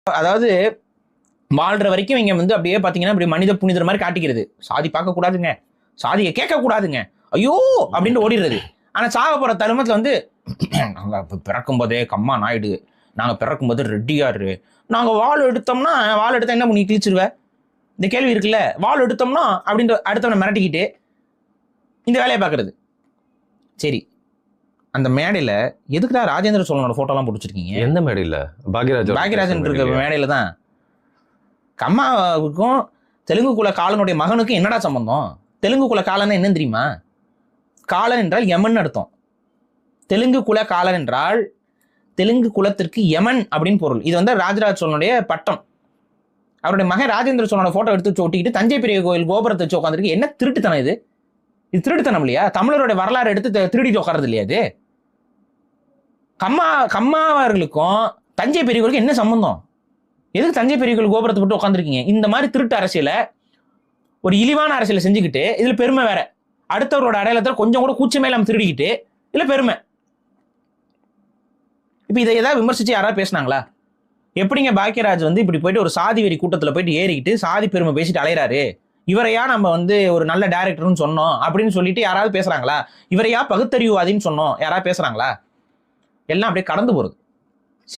அதாவது வாழ்ற வரைக்கும் இங்க வந்து அப்படியே பாத்தீங்கன்னா அப்படி மனித புனிதர் மாதிரி காட்டிக்கிறது. சாதி பார்க்க கூடாதுங்க, சாதியை கேட்க கூடாதுங்க, ஐயோ அப்படின்னு ஓடிடுறது. ஆனா சாக போற தருமத்துல வந்து நாங்க பிறக்கும் போதே கம்மா நாயுடு, நாங்க பிறக்கும் போது ரெட்டியாரு, நாங்க வாள் எடுத்தோம்னா என்ன பண்ணி கிழிச்சிருவ, இந்த கேள்வி இருக்குல்ல. வாள் எடுத்தோம்னா அப்படின்ற அடுத்தவனை மிரட்டிக்கிட்டு இந்த வேலையை பாக்குறது. சரி, அந்த மேடையில எதுக்குடா ராஜேந்திர சோழனோட போட்டோலாம் போட்டுச்சிருக்கீங்க? எந்த மேடையில? பாக்யராஜன் இருக்க மேடையில தான். கம்மாவுக்கும் தெலுங்கு குல காலனுடைய மகனுக்கும் என்னடா சம்பந்தம்? தெலுங்கு குல காலன் என்னன்னு தெரியுமா? காலன் என்றால் யமன் அர்த்தம். தெலுங்கு குல காலன் என்றால் தெலுங்கு குலத்திற்கு யமன் அப்படின்னு பொருள். இது வந்து ராஜராஜ சோழனுடைய பட்டம். அவருடைய மகன் ராஜேந்திர சோழனோட போட்டோ எடுத்து ஒட்டிக்கிட்டு தஞ்சை பெரிய கோயில் கோபுரத்தை வச்சு உட்காந்துருக்கு. என்ன திருட்டுத்தனம் இது? இது திருட்டுத்தனம் இல்லையா? தமிழருடைய வரலாறு எடுத்து திருடிட்டு உட்காரது இல்லையா? இது கம்மாவர்களுக்கும் தஞ்சை பெரிய கோயிலுக்கு என்ன சம்பந்தம்? எதுக்கு தஞ்சை பெரிய கோயில் கோபுரத்தை போட்டு உட்காந்துருக்கீங்க? இந்த மாதிரி திருட்டு அரசியலை, ஒரு இழிவான அரசியலை செஞ்சுக்கிட்டு இதுல பெருமை வேற. அடுத்தவரோட அடையாளத்தில் கொஞ்சம் கூட கூச்சமே இல்லாம திருடிக்கிட்டு இல்ல பெருமை. இப்ப இதை ஏதாவது விமர்சிச்சு யாராவது பேசினாங்களா? எப்படிங்க பாக்யராஜ் வந்து இப்படி போயிட்டு ஒரு சாதி வெறி கூட்டத்துல போயிட்டு ஏறிக்கிட்டு சாதி பெருமை பேசிட்டு அலையிறாரு, இவரையா நம்ம வந்து ஒரு நல்ல டைரக்டர்னு சொன்னோம் அப்படின்னு சொல்லிட்டு யாராவது பேசுறாங்களா? இவரையா பகுத்தறிவுவாதின்னு சொன்னோம் யாராவது பேசுறாங்களா? எல்லாம் அப்படியே கடந்து போறது.